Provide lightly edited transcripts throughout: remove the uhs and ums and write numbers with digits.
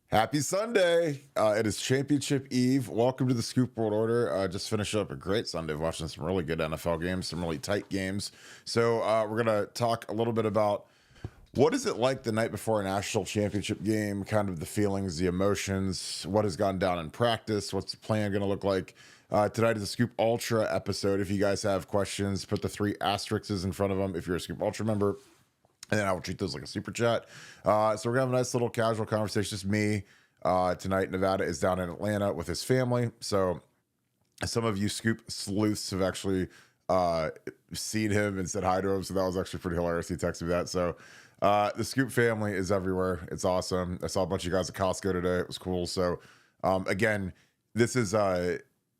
Happy Sunday. It is championship eve. Welcome to the Scoop World Order. Just finished up a great Sunday of watching some really good NFL games, some really tight games. So we're going to talk a little bit about what is it like the night before a national championship game, kind of the feelings, the emotions, what has gone down in practice, what's the plan going to look like. Tonight is a Scoop Ultra episode. If you guys have questions, put the 3 asterisks in front of them if you're a Scoop Ultra member. And then I will treat those like a super chat. So we're going to have a nice little casual conversation. Just me tonight. Nevada is down in Atlanta with his family. So some of you Scoop sleuths have actually seen him and said hi to him. So that was actually pretty hilarious. He texted me that. So the Scoop family is everywhere. It's awesome. I saw a bunch of you guys at Costco today. It was cool. So again, this is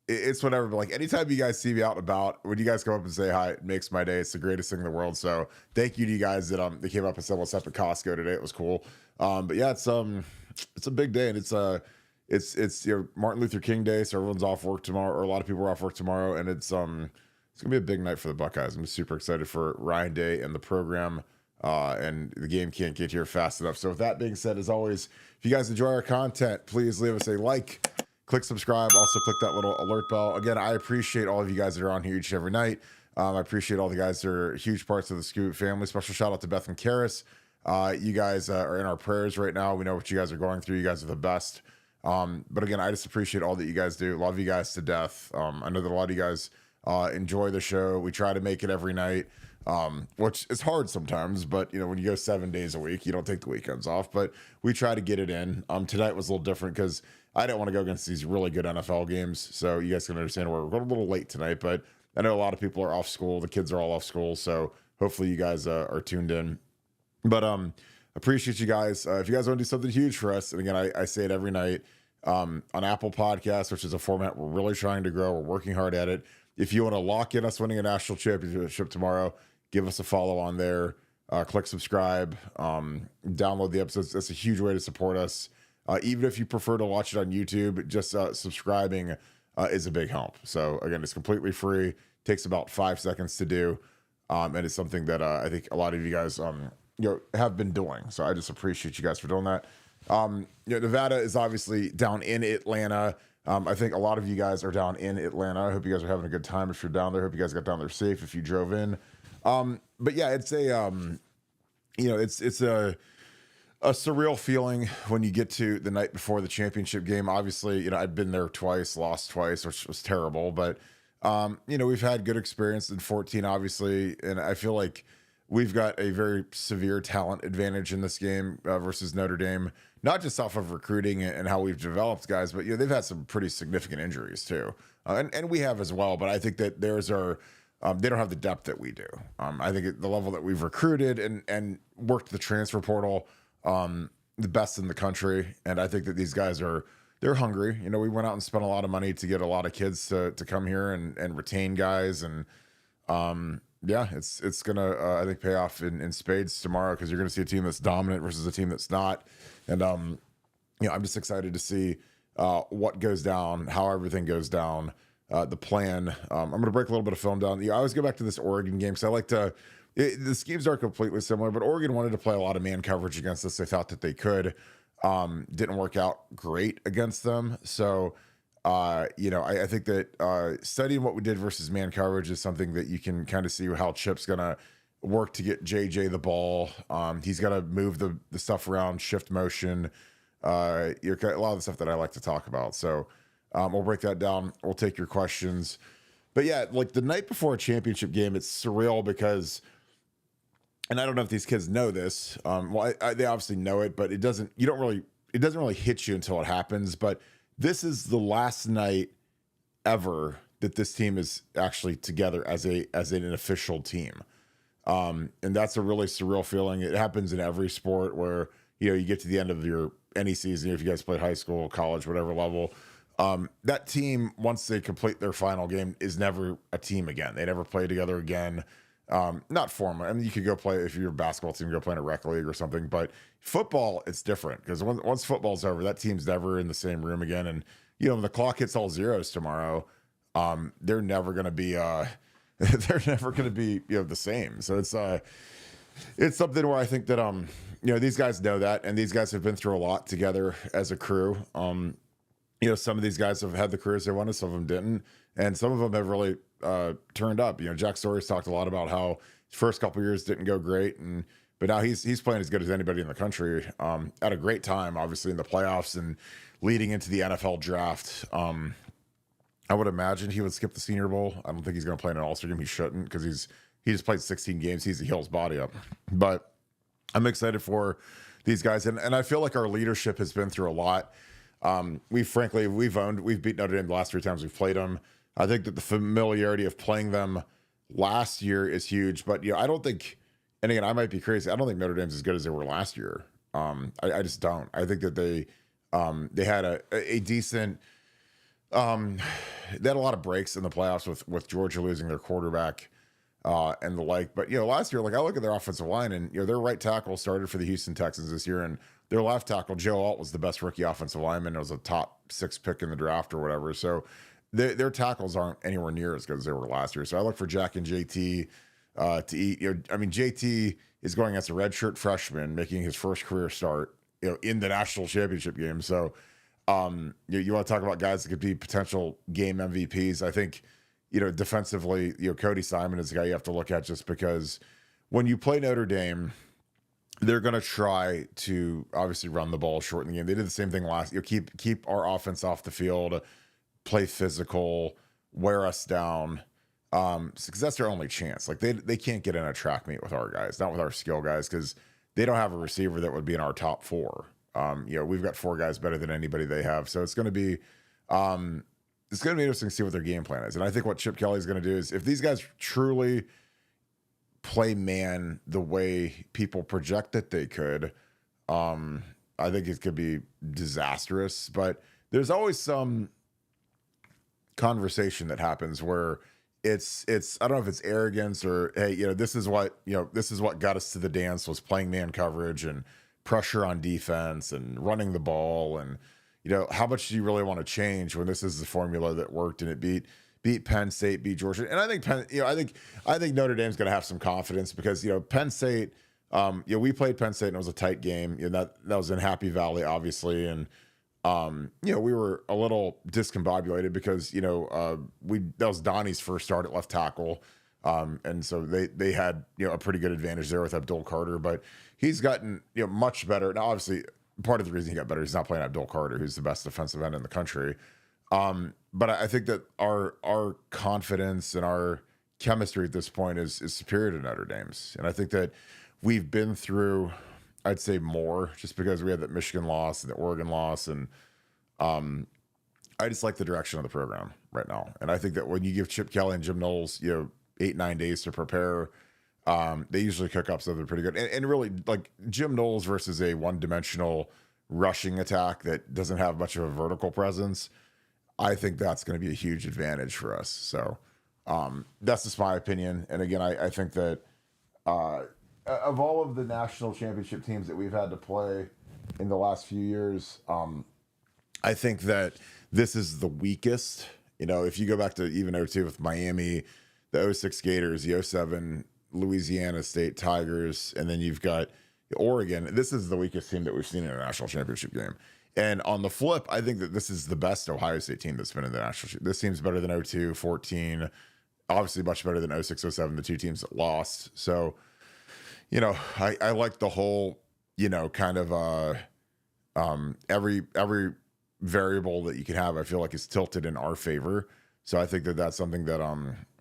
it's whatever, but like anytime you guys see me out and about, when you guys come up and say hi, it makes my day. It's the greatest thing in the world. So thank you to you guys that came up and said what's up at Costco today. It was cool. But yeah, it's a big day, and it's Martin Luther King Day, so everyone's off work tomorrow, or a lot of people are off work tomorrow, and it's gonna be a big night for the Buckeyes. I'm super excited for Ryan Day and the program. And the game can't get here fast enough. So with that being said, as always, if you guys enjoy our content, please leave us a like. Click subscribe. Also click that little alert bell. Again, I appreciate all of you guys that are on here each and every night. I appreciate all the guys that are huge parts of the Scoop family. Special shout out to Beth and Karis. You guys are in our prayers right now. We know what you guys are going through. You guys are the best. But again, I just appreciate all that you guys do. Love you guys to death. I know that a lot of you guys enjoy the show. We try to make it every night, which is hard sometimes. But when you go 7 days a week, you don't take the weekends off. But we try to get it in. Tonight was a little different because I didn't want to go against these really good NFL games. So you guys can understand we're going a little late tonight, but I know a lot of people are off school. The kids are all off school. So hopefully you guys are tuned in. But appreciate you guys. If you guys want to do something huge for us, and again, I say it every night on Apple Podcasts, which is a format we're really trying to grow. We're working hard at it. If you want to lock in us winning a national championship tomorrow, give us a follow on there. Click subscribe. Download the episodes. That's a huge way to support us. Even if you prefer to watch it on YouTube, just subscribing is a big help. So again, it's completely free. Takes about 5 seconds to do, and it's something that I think a lot of you guys have been doing. So I just appreciate you guys for doing that. Nevada is obviously down in Atlanta. I think a lot of you guys are down in Atlanta. I hope you guys are having a good time if you're down there. I hope you guys got down there safe if you drove in. But yeah, it's a surreal feeling when you get to the night before the championship game. Obviously, I've been there twice, lost twice, which was terrible. But, we've had good experience in 14, obviously. And I feel like we've got a very severe talent advantage in this game versus Notre Dame, not just off of recruiting and how we've developed guys, but, they've had some pretty significant injuries too. And we have as well. But I think that theirs are, they don't have the depth that we do. I think at the level that we've recruited and worked the transfer portal, the best in the country. And I think that these guys they're hungry. We went out and spent a lot of money to get a lot of kids to come here and retain guys. And, yeah, it's gonna, I think, pay off in spades tomorrow, because you're going to see a team that's dominant versus a team that's not. And, I'm just excited to see, what goes down, how everything goes down, the plan. I'm going to break a little bit of film down. I always go back to this Oregon game, because I like to, the schemes are completely similar, but Oregon wanted to play a lot of man coverage against us. They thought that they could. Didn't work out great against them. So, I think that studying what we did versus man coverage is something that you can kind of see how Chip's going to work to get JJ the ball. He's got to move the stuff around, shift motion, a lot of the stuff that I like to talk about. So we'll break that down. We'll take your questions. But yeah, like the night before a championship game, it's surreal because, and I don't know if these kids know this. They obviously know it, but it doesn't really hit you until it happens. But this is the last night ever that this team is actually together as an official team. And that's a really surreal feeling. It happens in every sport where, you get to the end of any season, if you guys played high school, college, whatever level, that team, once they complete their final game, is never a team again. They never play together again. Not formal. I mean, you could go play, if you're a basketball team, go play in a rec league or something, but football, it's different, because once football's over, that team's never in the same room again. And, when the clock hits all zeros tomorrow, they're never going to be, the same. So it's something where I think that, these guys know that, and these guys have been through a lot together as a crew. Some of these guys have had the careers they wanted, some of them didn't, and some of them have really turned up. Jack Sawyer's talked a lot about how his first couple years didn't go great, but now he's playing as good as anybody in the country. At a great time, obviously in the playoffs and leading into the NFL draft. I would imagine he would skip the Senior Bowl. I don't think he's going to play in an All-Star game. He shouldn't, because he just played 16 games. He heals his body up. But I'm excited for these guys, and I feel like our leadership has been through a lot. We've beat Notre Dame the last 3 times we've played them. I think that the familiarity of playing them last year is huge, but I don't think, and again, I might be crazy, I don't think Notre Dame's as good as they were last year. I just don't. I think that they had a decent, they had a lot of breaks in the playoffs with Georgia losing their quarterback and the like. But last year, I look at their offensive line, and their right tackle started for the Houston Texans this year, and their left tackle, Joe Alt, was the best rookie offensive lineman. It was a top 6 pick in the draft or whatever. So their tackles aren't anywhere near as good as they were last year. So I look for Jack and JT to eat. JT is going against a redshirt freshman, making his first career start, in the national championship game. So you want to talk about guys that could be potential game MVPs. I think, defensively, Cody Simon is the guy you have to look at, just because when you play Notre Dame, they're going to try to obviously run the ball, shorten the game. They did the same thing last year. Keep our offense off the field, play physical, wear us down, because that's their only chance. They can't get in a track meet with our guys, not with our skill guys, because they don't have a receiver that would be in our top 4. We've got 4 guys better than anybody they have, so it's going to be interesting to see what their game plan is. And I think what Chip Kelly is going to do is, if these guys truly play man the way people project that they could, I think it could be disastrous. But there's always some conversation that happens where it's I don't know if it's arrogance or, hey, this is what got us to the dance, was playing man coverage and pressure on defense and running the ball, and how much do you really want to change when this is the formula that worked and it beat Penn State, beat Georgia. And I think I think Notre Dame's going to have some confidence, because Penn State, we played Penn State and it was a tight game. That was in Happy Valley, obviously, and we were a little discombobulated because that was Donnie's first start at left tackle, and so they had a pretty good advantage there with Abdul Carter, but he's gotten much better now. Obviously, part of the reason he got better, he's not playing Abdul Carter, who's the best defensive end in the country. But I think that our confidence and our chemistry at this point is superior to Notre Dame's. And I think that we've been through, I'd say, more, just because we had that Michigan loss and the Oregon loss. And I just like the direction of the program right now. And I think that when you give Chip Kelly and Jim Knowles, 8-9 days to prepare, they usually cook up something pretty good. And really, Jim Knowles versus a one-dimensional rushing attack that doesn't have much of a vertical presence, I think that's going to be a huge advantage for us. So that's just my opinion. And again, I think that of all of the national championship teams that we've had to play in the last few years, I think that this is the weakest. If you go back to even 2002 with Miami, the 2006 Gators, the 2007 Louisiana State Tigers, and then you've got Oregon, this is the weakest team that we've seen in a national championship game. And on the flip, I think that this is the best Ohio State team that's been in the national. This team's better than 2002, 14, obviously much better than 2006, 2007, the 2 teams that lost. So, I like the whole, kind of every variable that you can have, I feel like is tilted in our favor. So I think that that's something that,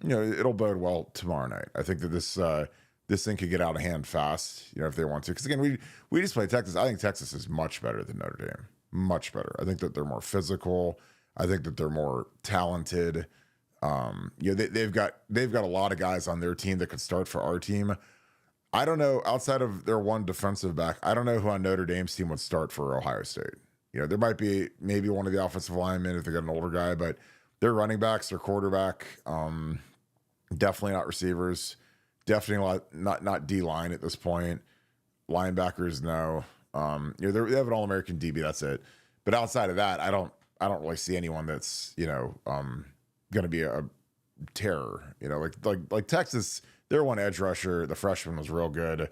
it'll bode well tomorrow night. I think that this thing could get out of hand fast, if they want to. Because again, we just played Texas. I think Texas is much better than Notre Dame. Much better. I think that they're more physical. I think that they're more talented. They've got a lot of guys on their team that could start for our team. I don't know, outside of their one defensive back, I don't know who on Notre Dame's team would start for Ohio State. There might be maybe one of the offensive linemen if they got an older guy, but their running backs, their quarterback, definitely not receivers, definitely not D line at this point. Linebackers, no. They have an All-American DB. That's it. But outside of that, I don't really see anyone that's going to be a terror. Like Texas, their one edge rusher, the freshman, was real good.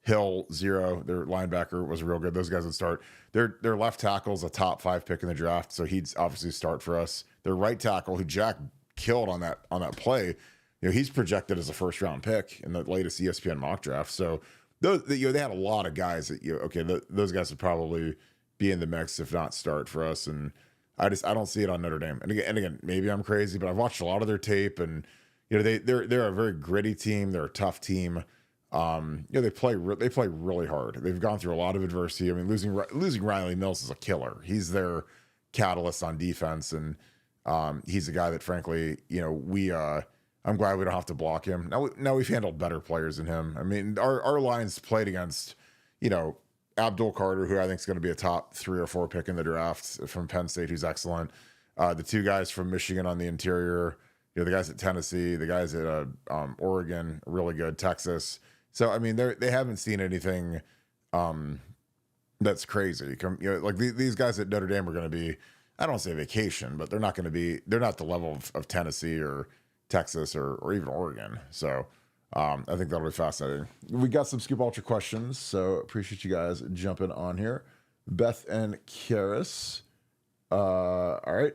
Hill 0, their linebacker was real good. Those guys would start. Their left tackle's a top 5 pick in the draft, so he'd obviously start for us. Their right tackle, who Jack killed on that play, he's projected as a first round pick in the latest ESPN mock draft. So those, they had a lot of guys that those guys would probably be in the mix if not start for us. And I don't see it on Notre Dame. And again, maybe I'm crazy, but I've watched a lot of their tape, and they're a very gritty team. They're a tough team. They play really hard. They've gone through a lot of adversity. I mean, losing Riley Mills is a killer. He's their catalyst on defense, and he's a guy that, frankly, I'm glad we don't have to block him. Now we've handled better players than him. I mean, our lines played against, Abdul Carter, who I think is going to be a top 3 or 4 pick in the draft from Penn State, who's excellent. The 2 guys from Michigan on the interior, the guys at Tennessee, the guys at Oregon, really good. Texas. So, I mean, they haven't seen anything that's crazy. Like these guys at Notre Dame are going to be, I don't want to say vacation, but they're not the level of Tennessee or Texas or even Oregon. So I think that'll be fascinating. We got some Scoop Ultra questions, so appreciate you guys jumping on here. Beth and Karis. All right.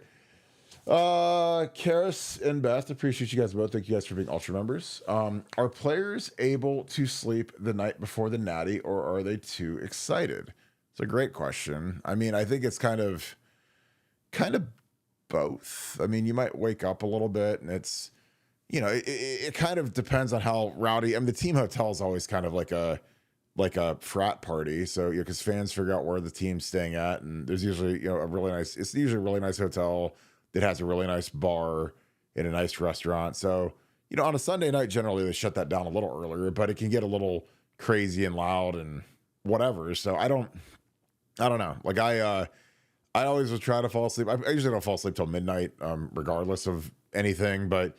Karis and Beth, appreciate you guys both. Thank you guys for being Ultra members. Are players able to sleep the night before the Natty, or are they too excited? It's a great question. I mean, I think it's kind of both. I mean, you might wake up a little bit, and it's, it kind of depends on how rowdy. I mean, the team hotel is always kind of like a frat party. So, because fans figure out where the team's staying at, and there's usually, it's usually a really nice hotel that has a really nice bar and a nice restaurant. So, on a Sunday night, generally they shut that down a little earlier, but it can get a little crazy and loud and whatever. So I don't know. Like I always would try to fall asleep. I usually don't fall asleep till midnight, regardless of anything, but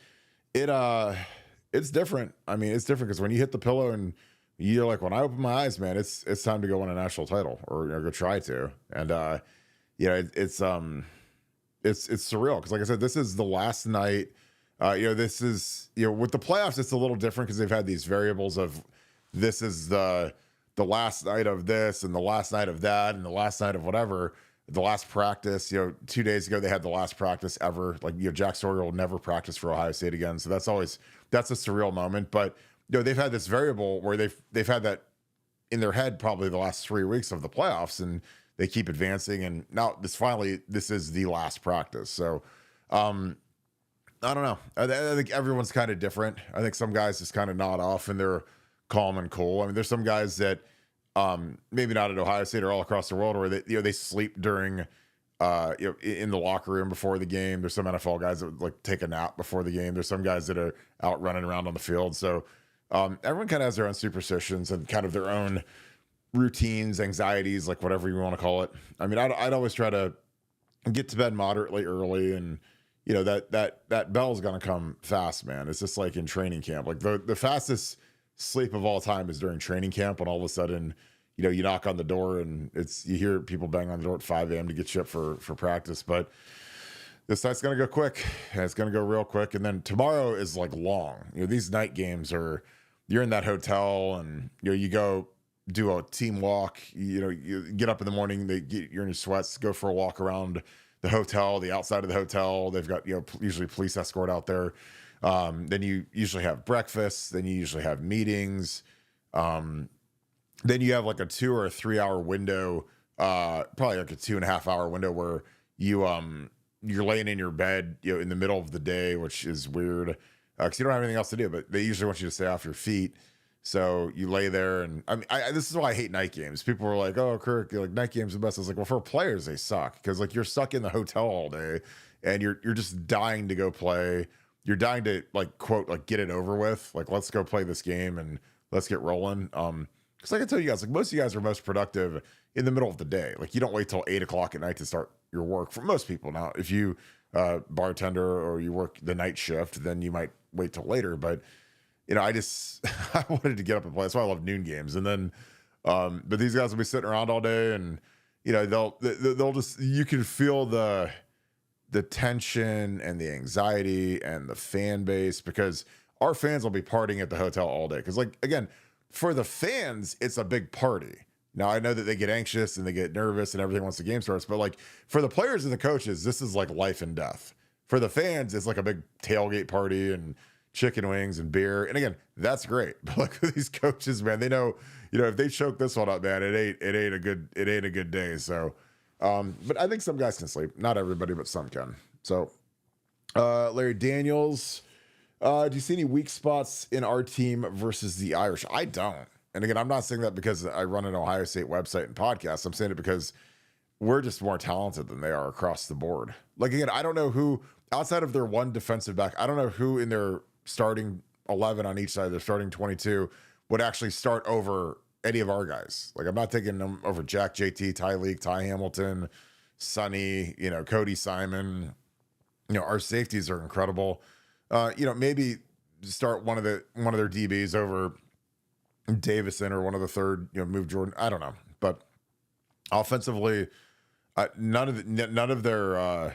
it's different. I mean, it's different because when you hit the pillow and you're like, when I open my eyes, man, it's time to go win a national title or go try to. And it's surreal because, like I said, this is the last night. This is with the playoffs, it's a little different because they've had these variables of this is the last night of this and the last night of that and the last night of whatever. The last practice, 2 days ago, they had the last practice ever. Like, Jack Sawyer will never practice for Ohio State again. So that's a surreal moment. But, they've had this variable where they've had that in their head probably the last 3 weeks of the playoffs, and they keep advancing. And now this is the last practice. So, I don't know. I think everyone's kind of different. I think some guys just kind of nod off and they're calm and cool. I mean, there's some guys that, maybe not at Ohio State or all across the world, where they sleep during, in the locker room before the game. There's some NFL guys that would like take a nap before the game. There's some guys that are out running around on the field. So, everyone kind of has their own superstitions and kind of their own routines, anxieties, like whatever you want to call it. I mean, I'd always try to get to bed moderately early, and that bell's gonna come fast, man. It's just like in training camp. Like the fastest sleep of all time is during training camp, when all of a sudden, you knock on the door and you hear people bang on the door at 5 a.m. to get you up for practice. But this night's going to go quick, and it's going to go real quick. And then tomorrow is like long. These night games you're in that hotel, and you go do a team walk. You get up in the morning, you're in your sweats, go for a walk around the hotel, the outside of the hotel. They've got, usually police escort out there. Then you usually have breakfast. Then you usually have meetings. Then you have like a 2 or 3 hour window, probably like a 2.5 hour window where you're laying in your bed, in the middle of the day, which is weird because you don't have anything else to do. But they usually want you to stay off your feet, so you lay there. And I mean, this is why I hate night games. People were like, "Oh, Kirk, like night games are the best." I was like, "Well, for players, they suck because like you're stuck in the hotel all day, and you're just dying to go play." You're dying to like quote like get it over with. Like, let's go play this game and let's get rolling. Because like I tell you guys, like most of you guys are most productive in the middle of the day. Like you don't wait till 8 o'clock at night to start your work. For most people, now if you bartender or you work the night shift, then you might wait till later. But I wanted to get up and play. That's why I love noon games. And then, but these guys will be sitting around all day, and they'll just, you can feel the tension and the anxiety and the fan base, because our fans will be partying at the hotel all day. Because like, again, for the fans, it's a big party. Now, I know that they get anxious and they get nervous and everything once the game starts, but like for the players and the coaches, this is like life and death. For the fans, it's like a big tailgate party and chicken wings and beer. And again, that's great. But like for these coaches, man, they know, if they choke this one up, man, it ain't a good day. So, but I think some guys can sleep. Not everybody, but some can. So, Larry Daniels, do you see any weak spots in our team versus the Irish? I don't. And again, I'm not saying that because I run an Ohio State website and podcast. I'm saying it because we're just more talented than they are across the board. Like, again, I don't know who, outside of their one defensive back, I don't know who in their starting 11 on each side, their starting 22, would actually start over any of our guys. Like, I'm not taking them over Jack, JT, Ty Leak, Ty Hamilton, Sonny, Cody Simon. Our safeties are incredible. Maybe start one of their DBs over Davison or one of the third, move Jordan. I don't know, but offensively, none of their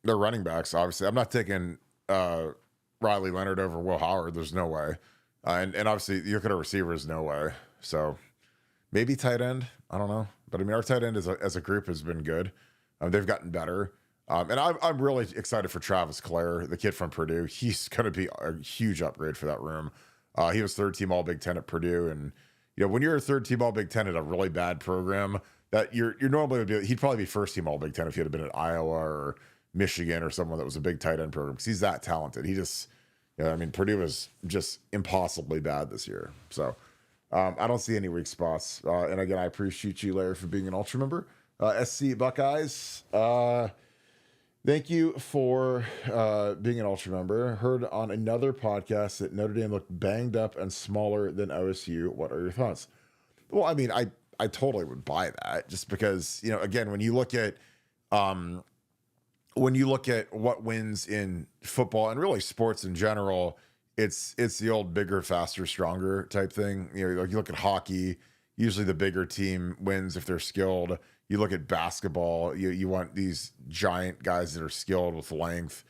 running backs. Obviously, I'm not taking Riley Leonard over Will Howard. There's no way, and obviously you look at our receivers, no way. So maybe tight end. I don't know, but I mean our tight end as a group has been good. They've gotten better. And I'm really excited for Travis Clare, the kid from Purdue. He's going to be a huge upgrade for that room. He was third team All Big Ten at Purdue, and when you're a third team All Big Ten at a really bad program, that you're normally would be, he'd probably be first team All Big Ten if he had been at Iowa or Michigan or someone that was a big tight end program, because he's that talented. He just, Purdue was just impossibly bad this year. So I don't see any weak spots. And again, I appreciate you, Larry, for being an Ultra member. SC Buckeyes. Thank you for being an Ultra member. Heard on another podcast that Notre Dame looked banged up and smaller than OSU. What are your thoughts? Well, I mean, I totally would buy that, just because, again, when you look at what wins in football and really sports in general, it's the old bigger, faster, stronger type thing. Like you look at hockey, usually the bigger team wins if they're skilled. You look at basketball, you want these giant guys that are skilled with length.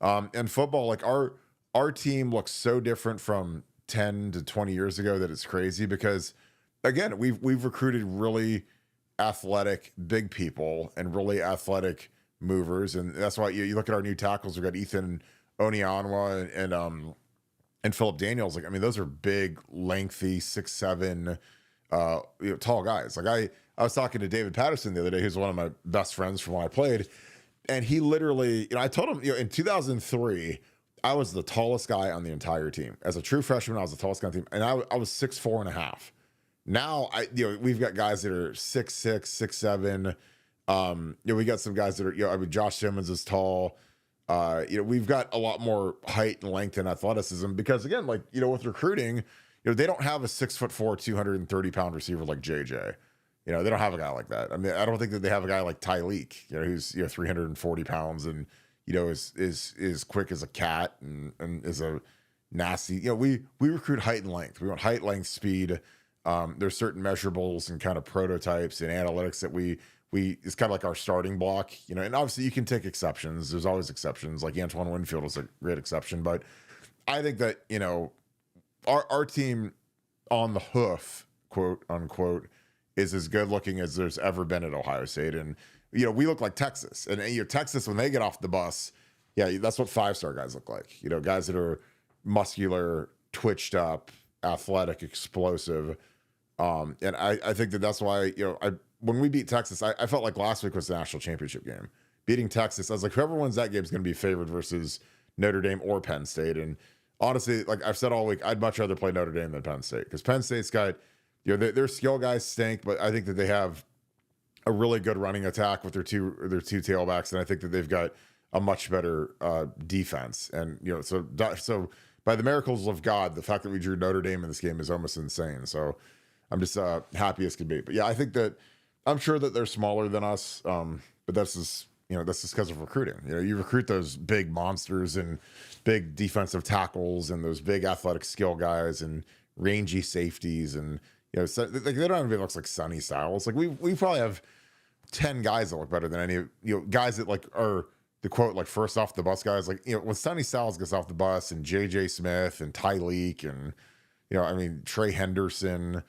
And football, like our team looks so different from 10 to 20 years ago that it's crazy, because again, we've recruited really athletic big people and really athletic movers. And that's why you look at our new tackles. We've got Ethan Onianwa and Philip Daniels. Like, I mean, those are big, lengthy, 6'7", tall guys. Like I was talking to David Patterson the other day, who's one of my best friends from when I played. And he literally, I told him, in 2003, I was the tallest guy on the entire team. As a true freshman, I was the tallest guy on the team. And I was 6'4.5". Now, we've got guys that are 6'6", 6'7". We got some guys that are, Josh Simmons is tall. We've got a lot more height and length and athleticism, because again, like, with recruiting, they don't have a 6'4", 230-pound receiver like JJ. They don't have a guy like that. I mean, I don't think that they have a guy like Ty Leak, who's 340 pounds and is quick as a cat and is a nasty. We recruit height and length. We want height, length, speed. There's certain measurables and kind of prototypes and analytics that we it's kind of like our starting block. And obviously you can take exceptions. There's always exceptions. Like Antoine Winfield was a great exception, but I think that our team on the hoof, quote unquote, is as good looking as there's ever been at Ohio State. And, we look like Texas. And Texas, when they get off the bus, that's what 5-star guys look like. Guys that are muscular, twitched up, athletic, explosive. And I think that's why, when we beat Texas, I felt like last week was the national championship game. Beating Texas, I was like, whoever wins that game is going to be favored versus Notre Dame or Penn State. And honestly, like I've said all week, I'd much rather play Notre Dame than Penn State, because Penn State's got, their skill guys stink, but I think that they have a really good running attack with their two tailbacks, and I think that they've got a much better defense. And so by the miracles of God, the fact that we drew Notre Dame in this game is almost insane. So I'm just happy as could be. But I think that I'm sure that they're smaller than us, but that's just because of recruiting. You recruit those big monsters and big defensive tackles and those big athletic skill guys and rangy safeties, and so, like, they don't even look like Sonny Styles. Like we probably have 10 guys that look better than any guys that like are the quote like first off the bus guys. Like when Sonny Styles gets off the bus, and JJ Smith and Ty Leak and I mean, Trey Henderson,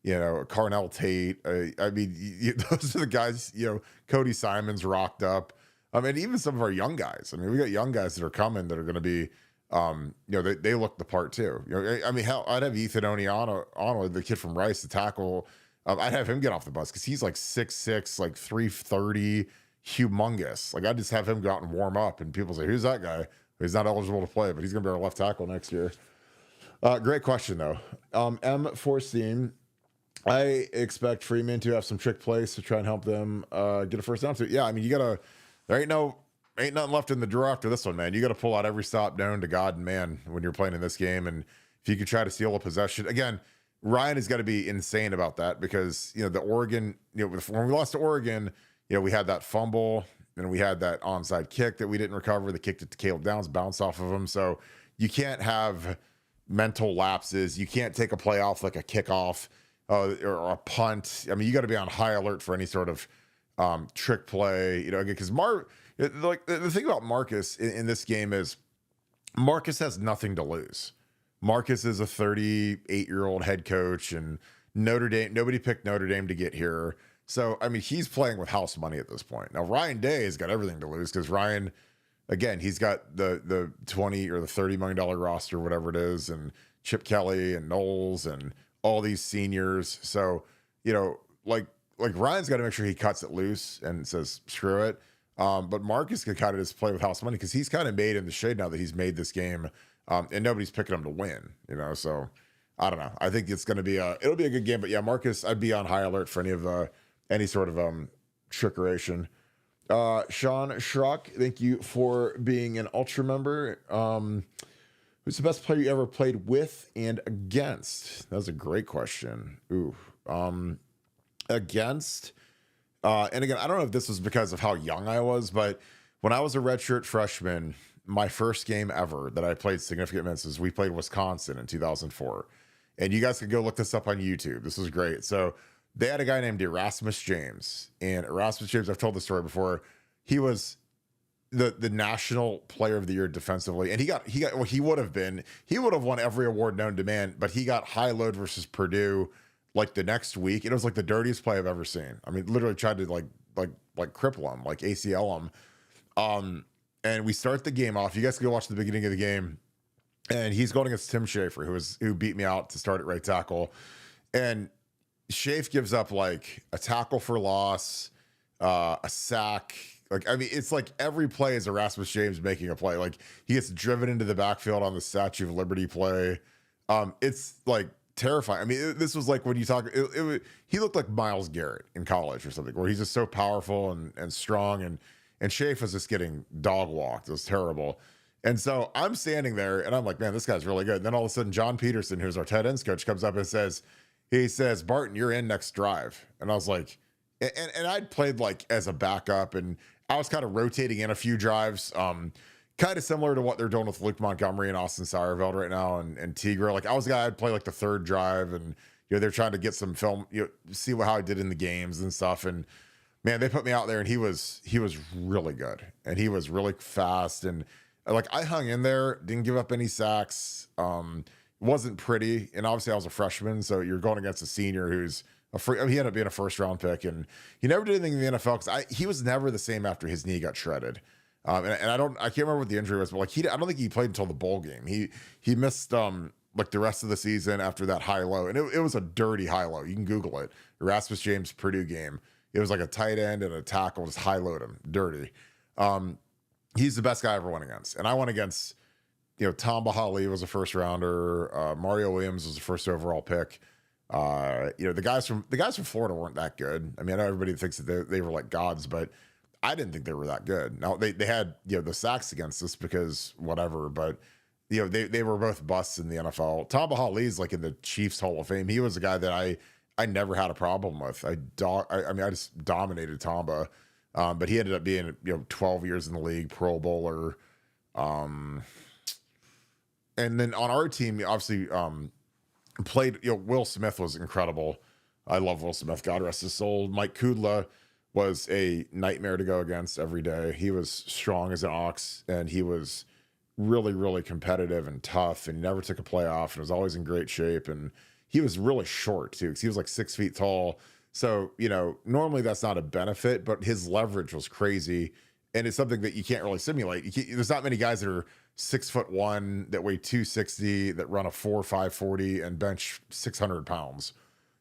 Carnell Tate. I mean, those are the guys, Cody Simons rocked up. I mean, even some of our young guys. I mean, we got young guys that are coming that are going to be, they look the part too. I mean, hell, I'd have Ethan Oniano, the kid from Rice, the tackle. I'd have him get off the bus because he's like 6'6", like 330, humongous. Like, I'd just have him go out and warm up, and people say, "Who's that guy?" He's not eligible to play, but he's going to be our left tackle next year. Great question though. M4 I expect Freeman to have some trick plays to try and help them get a first down. So yeah, I mean, there ain't nothing left in the drawer after this one, man. You got to pull out every stop known to God and man when you're playing in this game. And if you could try to steal a possession again, Ryan has got to be insane about that because the Oregon, when we lost to Oregon, we had that fumble and we had that onside kick that we didn't recover. They kicked it to Caleb Downs, bounced off of him. So you can't have mental lapses. You can't take a play off like a kickoff or a punt. I mean, you got to be on high alert for any sort of trick play, because the thing about Marcus in this game is Marcus has nothing to lose. Marcus is a 38-year-old head coach, and Notre Dame, nobody picked Notre Dame to get here. So, I mean, he's playing with house money at this point. Now, Ryan Day has got everything to lose because Ryan, again, he's got the 20 or the $30 million roster, whatever it is, and Chip Kelly and Knowles and all these seniors. So, like Ryan's got to make sure he cuts it loose and says, screw it. But Marcus could kind of just play with house money because he's kind of made in the shade now that he's made this game, and nobody's picking him to win, so I don't know. I think it's going to be it'll be a good game, but yeah, Marcus, I'd be on high alert for any sort of trickeration. Sean Schrock, thank you for being an ultra member. Who's the best player you ever played with and against? That was a great question. Ooh, against, and again, I don't know if this was because of how young I was, but when I was a redshirt freshman, my first game ever that I played significant minutes is we played Wisconsin in 2004. And you guys can go look this up on YouTube. This was great. So they had a guy named Erasmus James, and Erasmus James, I've told the story before. He was the national player of the year defensively, and he would have won every award known to man, but he got high load versus Purdue like the next week. It was like the dirtiest play I've ever seen. I mean, literally tried to like cripple him, like ACL him. And we start the game off. You guys can go watch the beginning of the game, and he's going against Tim Schaefer, who beat me out to start at right tackle, and Schaefer gives up like a tackle for loss, a sack. Like, I mean, it's like every play is Erasmus James making a play. Like, he gets driven into the backfield on the Statue of Liberty play. It's like terrifying. I mean, this was like when you talk, he looked like Myles Garrett in college or something, where he's just so powerful and strong, and Schaefer was just getting dog walked. It was terrible. And so I'm standing there and I'm like, man, this guy's really good. And then all of a sudden, John Peterson, who's our tight ends coach, comes up and he says, Barton, you're in next drive. And I was like, and I'd played like as a backup, and I was kind of rotating in a few drives, kind of similar to what they're doing with Luke Montgomery and Austin Seyerveld right now, and Tigre. Like, I was a guy I'd play like the third drive, and they're trying to get some film, see how I did in the games and stuff. And man, they put me out there, and he was really good, and he was really fast, and like I hung in there, didn't give up any sacks. Wasn't pretty, and obviously I was a freshman, so you're going against a senior who's he ended up being a first round pick, and he never did anything in the NFL because he was never the same after his knee got shredded. And I can't remember what the injury was, but like I don't think he played until the bowl game. He missed like the rest of the season after that high low, and it was a dirty high low. You can Google it. Erasmus James Purdue game. It was like a tight end and a tackle, just high load him, dirty. He's the best guy I ever went against, and I went against Tom Bahali was a first rounder. Mario Williams was the first overall pick. The guys from Florida weren't that good. I mean, I know everybody thinks that they were like gods, but I didn't think they were that good. Now they had the sacks against us because whatever, but they were both busts in the NFL. Tom Bahali's like in the Chiefs Hall of Fame. He was a guy that I never had a problem with. I just dominated Tamba, but he ended up being 12 years in the league, Pro Bowler. And then on our team, obviously, played, Will Smith was incredible. I love Will Smith. God rest his soul. Mike Kudla was a nightmare to go against every day. He was strong as an ox, and he was really, really competitive and tough, and he never took a playoff and was always in great shape. And he was really short too, because he was like 6 feet tall. So, normally that's not a benefit, but his leverage was crazy. And it's something that you can't really simulate. There's not many guys that are 6'1" that weigh 260, that run a 4.540 and bench 600 pounds.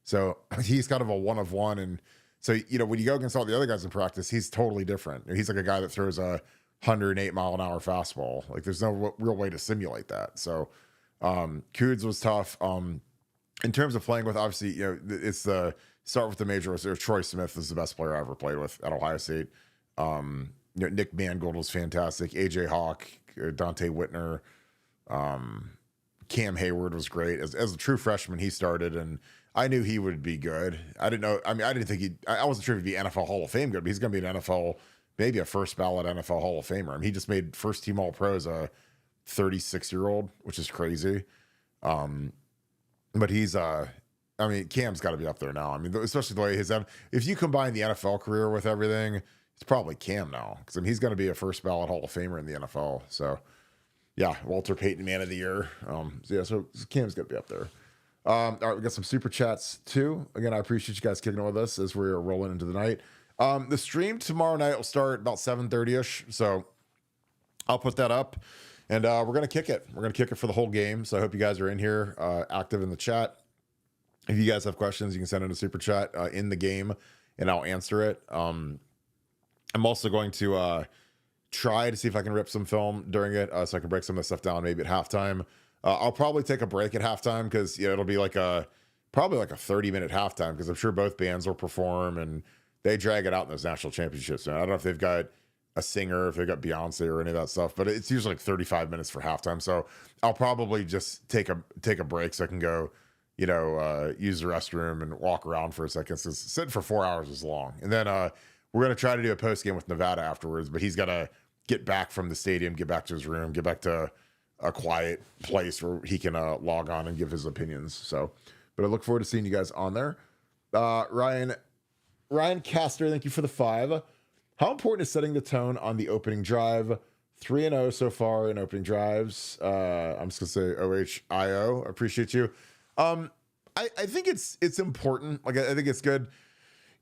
So he's kind of a one of one. And so, when you go against all the other guys in practice, he's totally different. He's like a guy that throws a 108-mile-an-hour fastball. Like, there's no real way to simulate that. So Couds was tough. In terms of playing with, obviously, it's the start with the major. Troy Smith is the best player I ever played with at Ohio State. Nick Mangold was fantastic. AJ Hawk, Dante Whitner, Cam Hayward was great. As a true freshman, he started, and I knew he would be good. I didn't know. I mean, I didn't think I wasn't sure he'd be NFL Hall of Fame good, but he's going to be an NFL, maybe a first ballot NFL Hall of Famer. I mean, he just made first team All Pro as a 36-year-old, which is crazy. But he's Cam's got to be up there now. I mean, especially the way if you combine the NFL career with everything, it's probably Cam now, because he's going to be a first ballot Hall of Famer in the NFL. So yeah, Walter Payton Man of the Year. So Cam's going to be up there. All right, we got some super chats too. Again, I appreciate you guys kicking on with us as we're rolling into the night. The stream tomorrow night will start about 7:30ish. So I'll put that up, and we're going to kick it. We're going to kick it for the whole game. So I hope you guys are in here, active in the chat. If you guys have questions, you can send in a super chat in the game, and I'll answer it. I'm also going to try to see if I can rip some film during it, so I can break some of this stuff down maybe at halftime. I'll probably take a break at halftime, because it'll be probably like a 30-minute halftime, because I'm sure both bands will perform, and they drag it out in those national championships. I don't know if they've got a singer, if they've got Beyonce or any of that stuff, but it's usually like 35 minutes for halftime. So I'll probably just take a break so I can go, use the restroom and walk around for a second. So sitting for 4 hours is long. And then we're going to try to do a post game with Nevada afterwards, but he's got to get back from the stadium, get back to his room, get back to a quiet place where he can log on and give his opinions. So, but I look forward to seeing you guys on there. Ryan Castor, thank you for the 5. How important is setting the tone on the opening drive? 3-0 so far in opening drives. I'm just gonna say OHIO. Appreciate you. I think it's important. Like, I think it's good.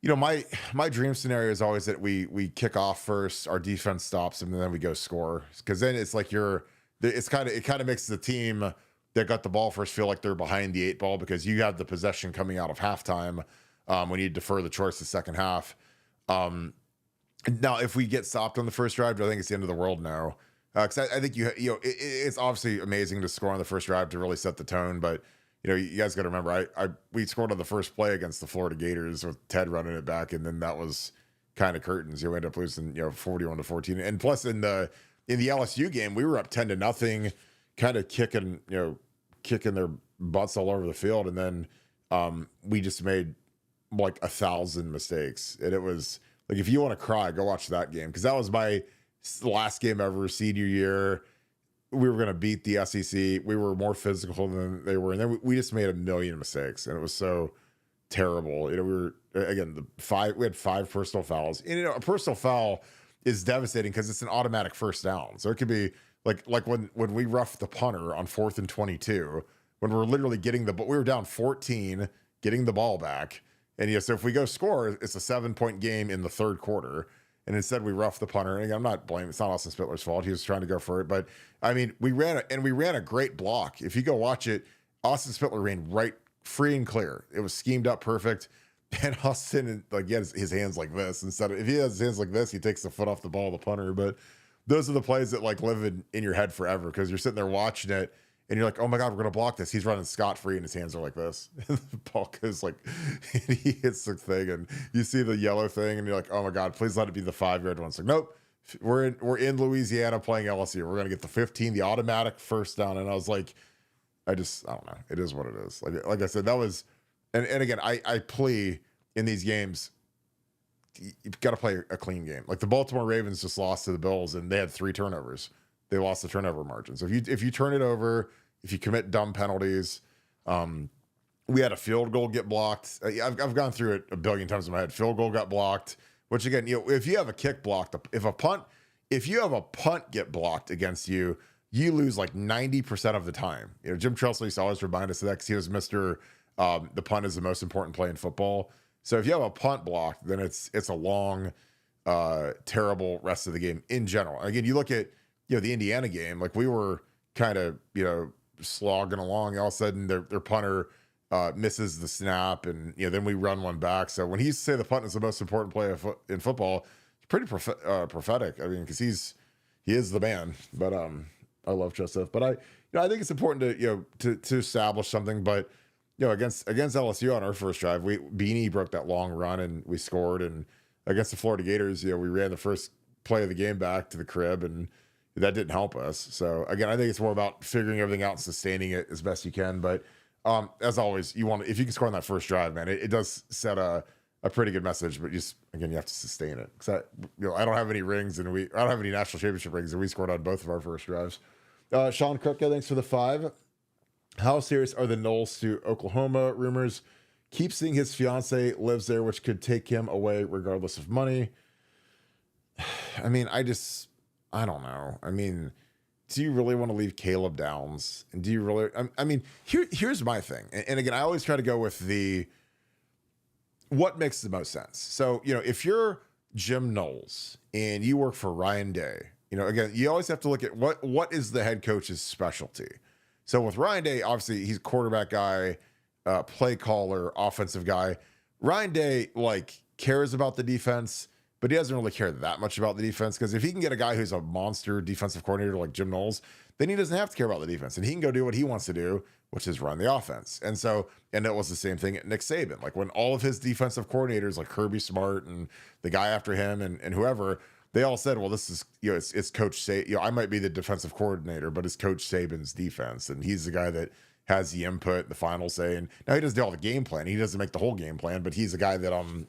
My dream scenario is always that we kick off first, our defense stops, and then we go score. Because then it's like it kind of makes the team that got the ball first feel like they're behind the 8 ball, because you have the possession coming out of halftime when you defer the choice the second half. Now, if we get stopped on the first drive, do I think it's the end of the world? No. Because I think it's obviously amazing to score on the first drive to really set the tone, but you guys got to remember, we scored on the first play against the Florida Gators with Ted running it back, and then that was kind of curtains. You end up losing 41-14, and plus in the LSU game, we were up 10-0, kind of kicking their butts all over the field, and then we just made like 1,000 mistakes, and it was like, if you want to cry, go watch that game, because that was my last game ever, senior year. We were going to beat the SEC. We were more physical than they were. And then we just made a million mistakes, and it was so terrible. We were, again, we had 5 personal fouls. And, a personal foul is devastating because it's an automatic first down. So it could be like when we roughed the punter on 4th and 22, when we're literally we were down 14, getting the ball back. And so if we go score, it's a 7-point game in the third quarter. And instead we roughed the punter. And again, I'm not blaming. It's not Austin Spittler's fault. He was trying to go for it. But I mean, we ran a great block. If you go watch it, Austin Spittler ran right free and clear. It was schemed up perfect. And Austin, he has his hands like this. If he has his hands like this, he takes the foot off the ball of the punter. But those are the plays that live in your head forever, because you're sitting there watching it and you're like, oh my God, we're going to block this. He's running scot-free and his hands are like this. And the ball goes and he hits the thing, and you see the yellow thing and you're like, oh my God, please let it be the 5-yard one. It's like, nope, we're in Louisiana playing LSU. We're going to get the 15, the automatic first down. And I was like, I don't know. It is what it is. Like I said, that was, and again, I plea in these games, you've got to play a clean game. Like the Baltimore Ravens just lost to the Bills, and they had 3 turnovers. They lost the turnover margin. So if you turn it over, if you commit dumb penalties, we had a field goal get blocked. I've gone through it a billion times in my head. Field goal got blocked, which again, if you have a kick blocked, if you have a punt get blocked against you, you lose like 90% of the time. Jim Tressel used to always remind us of that because he was Mr. The punt is the most important play in football. So if you have a punt blocked, then it's a long, terrible rest of the game in general. Again, you look at the Indiana game, like we were kind of slogging along. All of a sudden, their punter misses the snap, and then we run one back. So when he say the punt is the most important play in football, it's pretty prophetic. I mean, because he is the man. But I love Joseph. But I think it's important to establish something. But against LSU on our first drive, Beanie broke that long run and we scored. And against the Florida Gators, we ran the first play of the game back to the crib, and that didn't help us. So again, I think it's more about figuring everything out and sustaining it as best you can. But as always, if you can score on that first drive, man, it does set a pretty good message. But you have to sustain it. Because I don't have any rings, and I don't have any national championship rings, and we scored on both of our first drives. Sean Kripke, thanks for the 5. How serious are the Knowles to Oklahoma rumors? Keep seeing his fiance lives there, which could take him away regardless of money. I mean, I don't know. I mean, do you really want to leave Caleb Downs? And do you really? I mean, here's my thing. And again, I always try to go with what makes the most sense. So, if you're Jim Knowles and you work for Ryan Day, again, you always have to look at what is the head coach's specialty. So with Ryan Day, obviously he's quarterback guy, play caller, offensive guy. Ryan Day cares about the defense, but he doesn't really care that much about the defense, because if he can get a guy who's a monster defensive coordinator like Jim Knowles, then he doesn't have to care about the defense, and he can go do what he wants to do, which is run the offense. And it was the same thing at Nick Saban. Like when all of his defensive coordinators, like Kirby Smart and the guy after him and whoever, they all said, well, this is, it's Coach Saban. I might be the defensive coordinator, but it's Coach Saban's defense. And he's the guy that has the input, the final say. And now he doesn't do all the game plan. He doesn't make the whole game plan, but he's the guy that,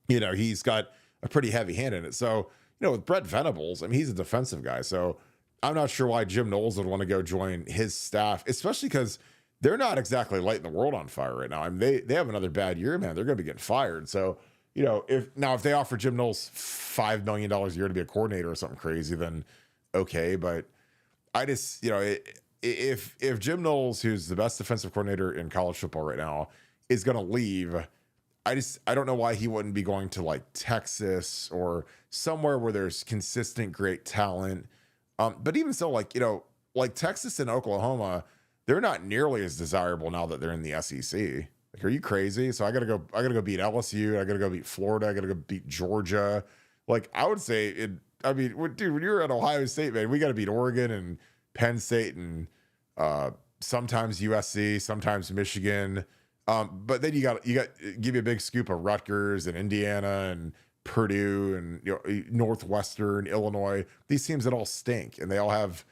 he's got a pretty heavy hand in it. So, with Brett Venables, I mean, he's a defensive guy. So I'm not sure why Jim Knowles would want to go join his staff, especially because they're not exactly lighting the world on fire right now. I mean, they have another bad year, man. They're going to be getting fired. So, if they offer Jim Knowles $5 million a year to be a coordinator or something crazy, then okay. But I just, if Jim Knowles, who's the best defensive coordinator in college football right now, is going to leave, I don't know why he wouldn't be going to Texas or somewhere where there's consistent great talent. But even so, Texas and Oklahoma, they're not nearly as desirable now that they're in the SEC. Are you crazy? So I gotta go beat LSU. I gotta go beat Florida. I gotta go beat Georgia. I would say dude, when you're at Ohio State, man, we gotta beat Oregon and Penn State and sometimes USC, sometimes Michigan. But then you got give you a big scoop of Rutgers and Indiana and Purdue and Northwestern, Illinois. These teams that all stink and they all have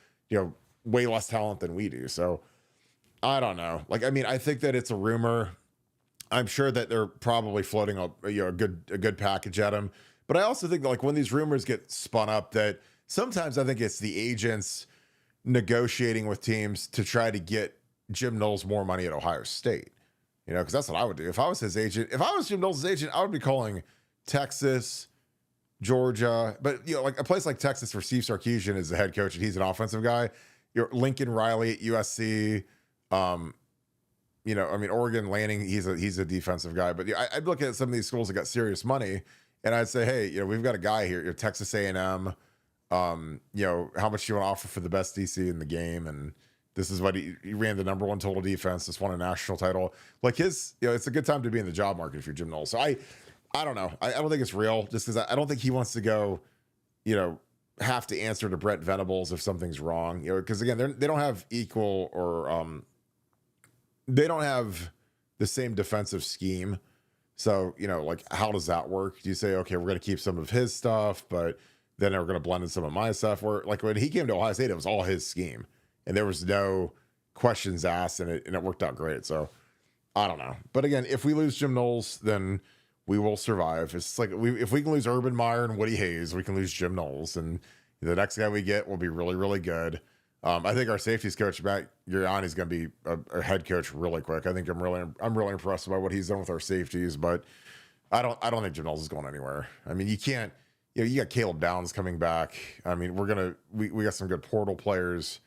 way less talent than we do. So I don't know. I think that it's a rumor. I'm sure that they're probably floating a good package at him. But I also think that when these rumors get spun up, that sometimes I think it's the agents negotiating with teams to try to get Jim Knowles more money at Ohio State. Because that's what I would do. If I was his agent, if I was Jim Knowles' agent, I would be calling Texas, Georgia, but a place like Texas where Steve Sarkisian is the head coach and he's an offensive guy. Lincoln Riley at USC. Oregon Lanning, he's a defensive guy. But I'd look at some of these schools that got serious money, and I'd say, hey, we've got a guy here, Texas A&M. How much do you want to offer for the best DC in the game? And this is what he ran the number 1 total defense, just won a national title. It's a good time to be in the job market if you're Jim Knowles. So I don't know. I don't think it's real, just because I don't think he wants to go, have to answer to Brett Venables if something's wrong. Because again, they don't have equal or they don't have the same defensive scheme. So, how does that work? Do you say, okay, we're going to keep some of his stuff, but then we're going to blend in some of my stuff? Where when he came to Ohio State, it was all his scheme. And there was no questions asked, and it worked out great. So I don't know. But again, if we lose Jim Knowles, then we will survive. It's if we can lose Urban Meyer and Woody Hayes, we can lose Jim Knowles. And the next guy we get will be really, really good. I think our safeties coach, Matt Uriani, is going to be a head coach really quick. I think I'm really impressed by what he's done with our safeties, but I don't think Jim Knowles is going anywhere. I mean, you can't, you got Caleb Downs coming back. I mean, we got some good portal players.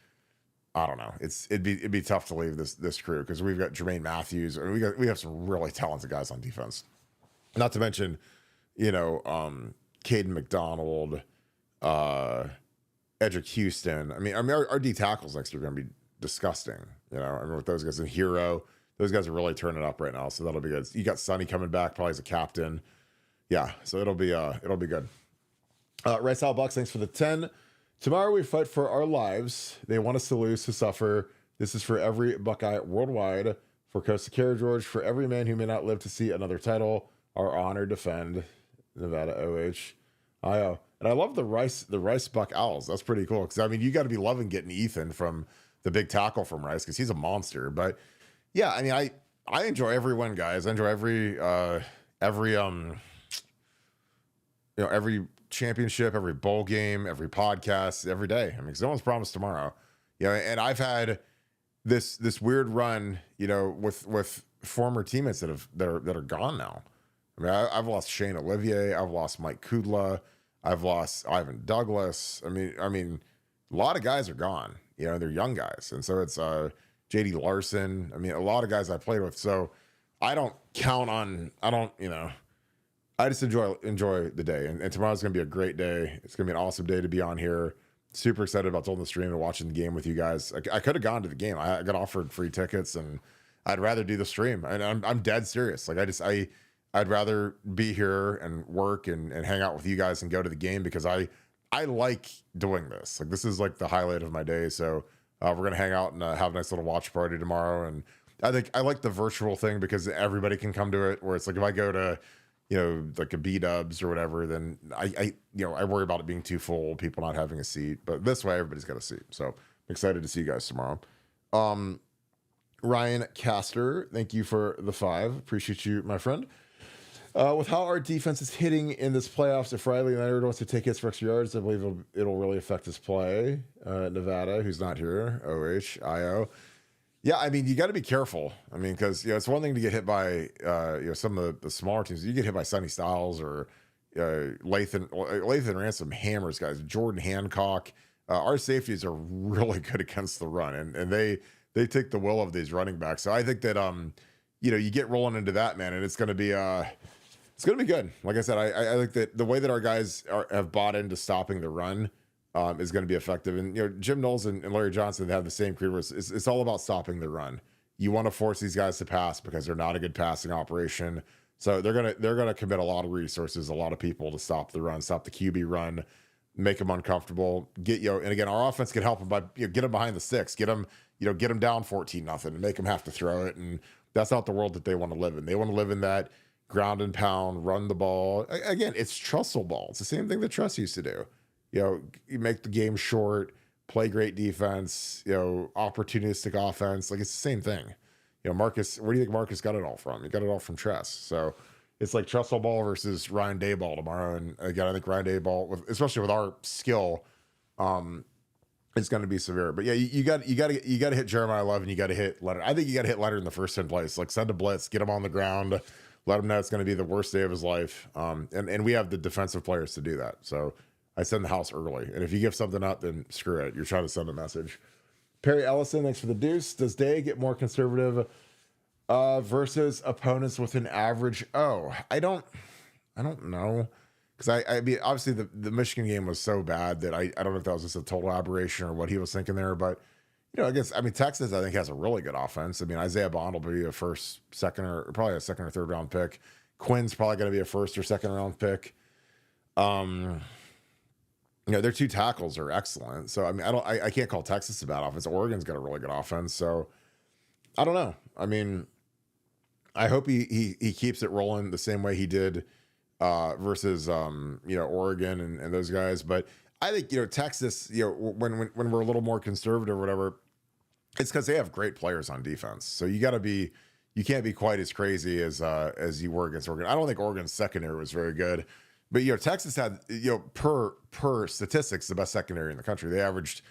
I don't know. It'd be tough to leave this crew because we've got Jermaine Matthews, and we have some really talented guys on defense. Not to mention, Caden McDonald, Edric Houston. I mean, our D tackles next year are going to be disgusting. With those guys in Hero, those guys are really turning up right now, so that'll be good. You got Sonny coming back, probably as a captain. Yeah, so it'll be good. Rice Al Bucks, thanks for the 10. Tomorrow we fight for our lives. They want us to lose, to suffer. This is for every Buckeye worldwide. For Costa Cara George, for every man who may not live to see another title. Our honor defend. Nevada OH. And I love the Rice Buck Owls. That's pretty cool. Because, you got to be loving getting Ethan from the big tackle from Rice because he's a monster. But, yeah, I enjoy every win, guys. I enjoy every championship, every bowl game, every podcast, every day. Because no one's promised tomorrow. And I've had this weird run, with former teammates that are gone now. I've lost Shane Olivier, I've lost Mike Kudla, I've lost Ivan Douglas. I mean, a lot of guys are gone. They're young guys, and so it's JD Larson. A lot of guys I played with. So I don't count on. I just enjoy the day, and tomorrow's gonna be a great day. It's gonna be an awesome day to be on here. Super excited about holding the stream and watching the game with you guys. I could have gone to the game. I got offered free tickets, and I'd rather do the stream. And I'm dead serious. I'd rather be here and work and hang out with you guys and go to the game because I like doing this. This is the highlight of my day. So we're gonna hang out and have a nice little watch party tomorrow. And I like the virtual thing because everybody can come to it. Where it's if I go to a B-dubs or whatever, then I worry about it being too full, people not having a seat. But this way, everybody's got a seat. So I'm excited to see you guys tomorrow. Ryan Caster, thank you for the 5. Appreciate you, my friend. With how our defense is hitting in this playoffs, if Riley Leonard wants to take hits for extra yards, I believe it'll really affect his play. Nevada, who's not here, OHIO. Yeah, you got to be careful. Because it's one thing to get hit by some of the smaller teams. You get hit by Sonny Styles or Lathan Ransom hammers guys. Jordan Hancock. Our safeties are really good against the run, and they take the will of these running backs. So I think that you get rolling into that, man, and it's going to be good. Like I said, I think that the way that our guys have bought into stopping the run is going to be effective. And Jim Knowles and Larry Johnson have the same crew. It's all about stopping the run. You want to force these guys to pass because they're not a good passing operation. So they're gonna commit a lot of resources, a lot of people to stop the run, stop the QB run, make them uncomfortable. And again, our offense can help them by get them behind the sticks, get them down 14-0, and make them have to throw it. And that's not the world that they want to live in. They want to live in that ground and pound, run the ball. Again, it's Trussell ball. It's the same thing that Truss used to do. You make the game short, play great defense, opportunistic offense. It's the same thing. Marcus, where do you think Marcus got it all from? He got it all from Tress. So it's like Trussell ball versus Ryan Dayball tomorrow. And again, I think Ryan Dayball, especially with our skill, it's going to be severe. But yeah, you got to hit Jeremiah Love, and you got to hit Leonard. I think you got to hit Leonard in the first 10 plays. Send a blitz, get him on the ground, let him know it's going to be the worst day of his life. And we have the defensive players to do that. So I send the house early. And if you give something up, then screw it. You're trying to send a message. Perry Ellison, thanks for the deuce. Does Day get more conservative versus opponents with an average? I don't know. Because obviously the Michigan game was so bad that I don't know if that was just a total aberration or what he was thinking there. But, Texas, I think, has a really good offense. Isaiah Bond will be a first, second, or probably a second or third round pick. Quinn's probably going to be a first or second round pick. Their 2 tackles are excellent. So, I can't call Texas a bad offense. Oregon's got a really good offense. So, I don't know. I hope he keeps it rolling the same way he did versus Oregon and those guys. But I think Texas, when we're a little more conservative or whatever, it's because they have great players on defense. So you can't be quite as crazy as you were against Oregon. I don't think Oregon's secondary was very good, but Texas had per statistics the best secondary in the country. They averaged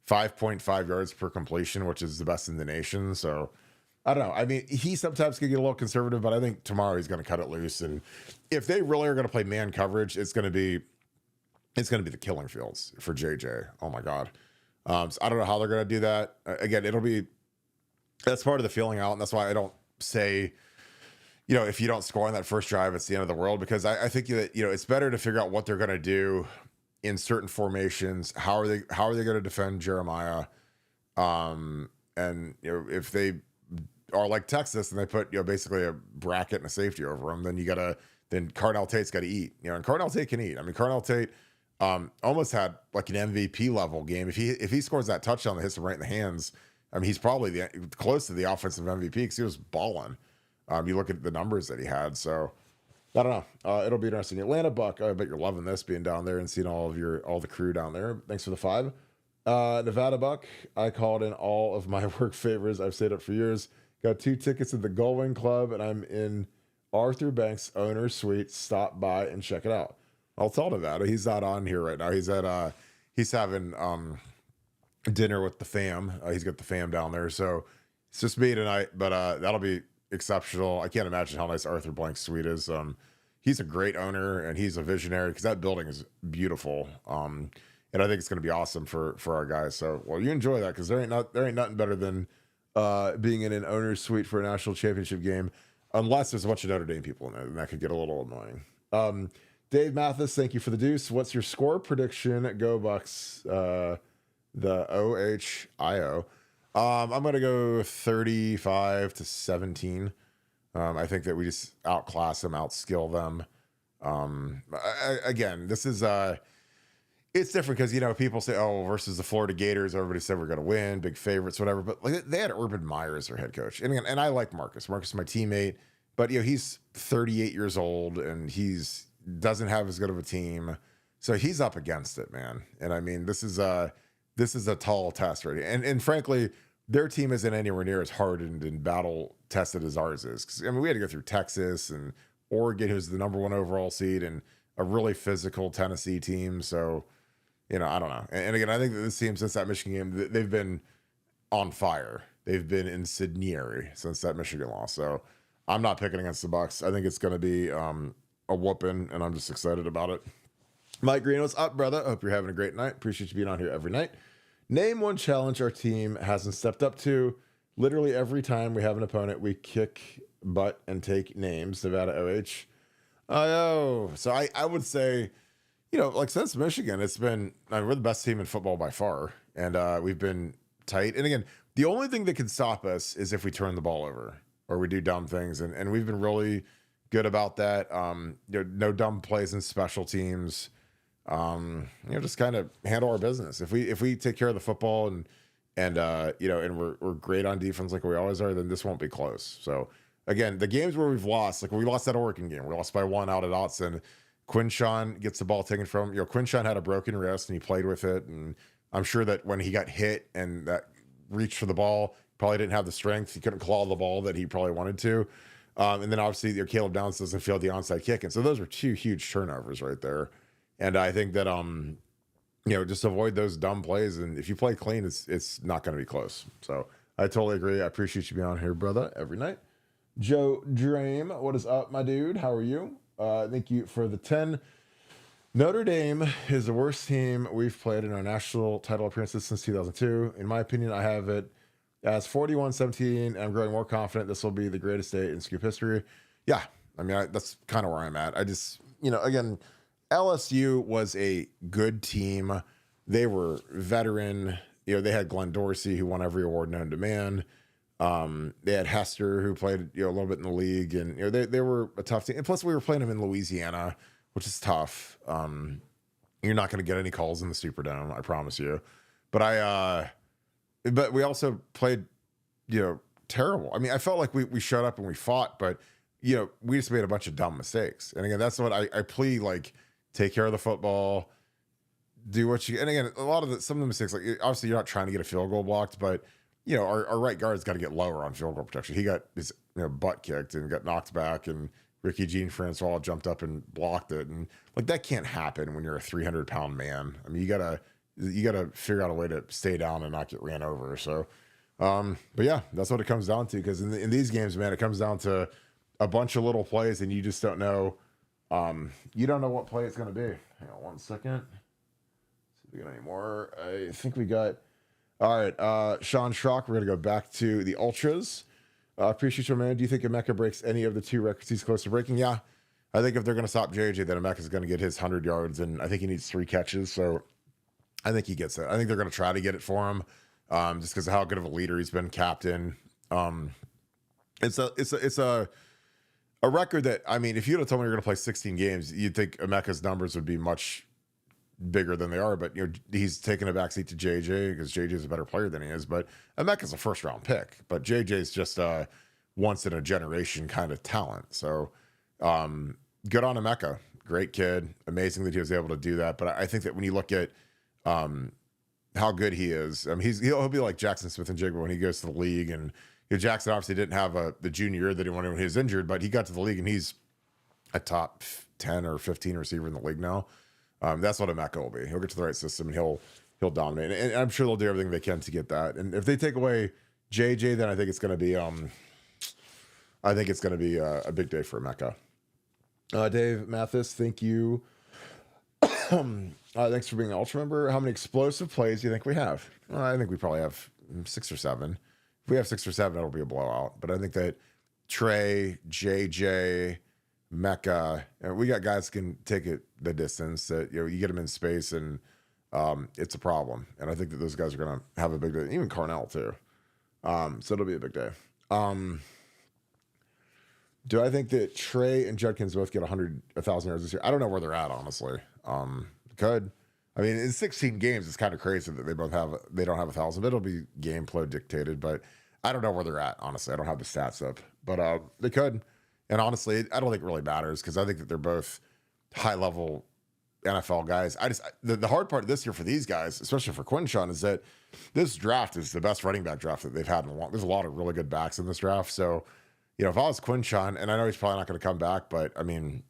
5.5 yards per completion, which is the best in the nation. So I don't know. He sometimes can get a little conservative, but I think tomorrow he's going to cut it loose. And if they really are going to play man coverage, it's going to be the killing fields for JJ. Oh my God. So I don't know how they're going to do that. Again, that's part of the feeling out. And that's why I don't say, if you don't score on that first drive, it's the end of the world, because I think that, it's better to figure out what they're going to do in certain formations. How are they going to defend Jeremiah? And if they are like Texas and they put, basically a bracket and a safety over them, then Carnell Tate's got to eat, and Carnell Tate can eat. I mean, Carnell Tate, almost had like an MVP level game. If he scores that touchdown that hits him right in the hands, I mean, he's probably close to the offensive MVP because he was balling. You look at the numbers that he had. So I don't know. It'll be interesting. Atlanta Buck. I bet you're loving this, being down there and seeing all the crew down there. Thanks for the 5. Nevadabuck. I called in all of my work favors. I've stayed up for years. Got 2 tickets at the Gullwing Club, and I'm in Arthur Banks' owner's suite. Stop by and check it out. I'll tell Nevada. He's not on here right now. He's having dinner with the fam. He's got the fam down there, so it's just me tonight. But that'll be exceptional. I can't imagine how nice Arthur Blank's suite is. He's a great owner and he's a visionary, because that building is beautiful. And I think it's going to be awesome for our guys. So, well, you enjoy that, because there ain't nothing better than being in an owner's suite for a national championship game, unless there's a bunch of Notre Dame people in there, and that could get a little annoying. Dave Mathis, thank you for the deuce. What's your score prediction? Go Bucks. The OHIO. I'm going to go 35-17. I think that we just outclass them, outskill them. Again, this is it's different because, people say, oh, versus the Florida Gators, everybody said we're going to win, big favorites, whatever. But like, they had Urban Meyer as their head coach. And again, I like Marcus. Marcus is my teammate, but he's 38 years old and doesn't have as good of a team. So he's up against it, man. And I mean, this is a tall test, right? And frankly, their team isn't anywhere near as hardened and battle tested as ours is. Because I mean, we had to go through Texas and Oregon, who's the number 1 overall seed, and a really physical Tennessee team. So, I don't know. And again, I think that this team, since that Michigan game, they've been on fire. They've been incendiary since that Michigan loss. So I'm not picking against the Bucks. I think it's going to be a whooping, and I'm just excited about it. Mike Greene, what's up, brother? I hope you're having a great night. Appreciate you being on here every night. Name one challenge our team hasn't stepped up to. Literally every time we have an opponent, we kick butt and take names. Nevada OH. Oh, so I would say, like since Michigan, we're the best team in football by far, and we've been tight. And again, the only thing that can stop us is if we turn the ball over or we do dumb things, and we've been really good about that. No dumb plays in special teams. Just kind of handle our business. If we take care of the football and we're great on defense like we always are, then this won't be close. So again, the games where we've lost, like we lost that Oregon game, we lost by 1 out at Autzen. Quinshawn gets the ball taken from him. Quinshawn had a broken wrist and he played with it. And I'm sure that when he got hit and that reached for the ball, probably didn't have the strength. He couldn't claw the ball that he probably wanted to. And then obviously Caleb Downs doesn't field the onside kick. And so those were 2 huge turnovers right there. And I think that, just avoid those dumb plays. And if you play clean, it's not going to be close. So I totally agree. I appreciate you being on here, brother, every night. Joe Dream, what is up, my dude? How are you? Thank you for the 10. Notre Dame is the worst team we've played in our national title appearances since 2002. In my opinion, I have it as 41-17. I'm growing more confident this will be the greatest day in Scoop history. Yeah, I mean, that's kind of where I'm at. I just, again, LSU was a good team. They were veteran. They had Glenn Dorsey, who won every award known to man. They had Hester, who played a little bit in the league, and they were a tough team. And plus, we were playing them in Louisiana, which is tough. You're not going to get any calls in the Superdome, I promise you. But but we also played, terrible. I mean, I felt like we showed up and we fought, but we just made a bunch of dumb mistakes. And again, that's what I plea, like, take care of the football, do what you. And again, some of the mistakes, like obviously you're not trying to get a field goal blocked, but our right guard's got to get lower on field goal protection. He got his butt kicked and got knocked back, and Ricky Jean Francois jumped up and blocked it, and like that can't happen when you're a 300-pound man. I mean, you gotta figure out a way to stay down and not get ran over. So, but yeah, that's what it comes down to. Because in these games, man, it comes down to a bunch of little plays, and you just don't know. You don't know what play it's going to be. Hang on one second. See if we got any more. I think we got All right, Sean Schrock, we're going to go back to the Ultras. Appreciate you, man. Do you think Emeka breaks any of the two records he's close to breaking? Yeah. I think if they're going to stop JJ, then Emeka's going to get his 100 yards, and I think he needs 3 catches. So I think he gets it. I think they're going to try to get it for him, just because of how good of a leader he's been, captain. It's a record that, I mean, if you'd have told me you're going to play 16 games, you'd think Emeka's numbers would be much bigger than they are. But he's taking a backseat to JJ because JJ is a better player than he is. But Emeka's a first round pick, but JJ's just a once in a generation kind of talent. So good on Emeka, great kid, amazing that he was able to do that. But I think that when you look at how good he is, I mean, he'll be like Jackson Smith and Jigba when he goes to the league. And Jackson obviously didn't have the junior year that he wanted when he was injured, but he got to the league and he's a top 10 or 15 receiver in the league now. That's what Emeka will be. He'll get to the right system and he'll dominate. And I'm sure they'll do everything they can to get that. And if they take away JJ, then I think it's going to be a big day for Emeka. Dave Mathis, thank you. Thanks for being an Ultra member. How many explosive plays do you think we have? I think we probably have 6 or 7. If we have 6 or 7, it'll be a blowout. But I think that Trey, JJ, Mecca, we got guys that can take it the distance. That you get them in space, and it's a problem. And I think that those guys are going to have a big day. Even Carnell too. So it'll be a big day. Do I think that Trey and Judkins both get 1,000 yards this year? I don't know where they're at, honestly. Could. I mean, in 16 games, it's kind of crazy that they don't have 1,000, but it'll be game flow dictated. But I don't know where they're at, honestly. I don't have the stats up, but they could. And honestly, I don't think it really matters because I think that they're both high-level NFL guys. The hard part this year for these guys, especially for Quinshawn, is that this draft is the best running back draft that they've had in a long. There's a lot of really good backs in this draft. So, if I was Quinshawn, and I know he's probably not going to come back, but I mean,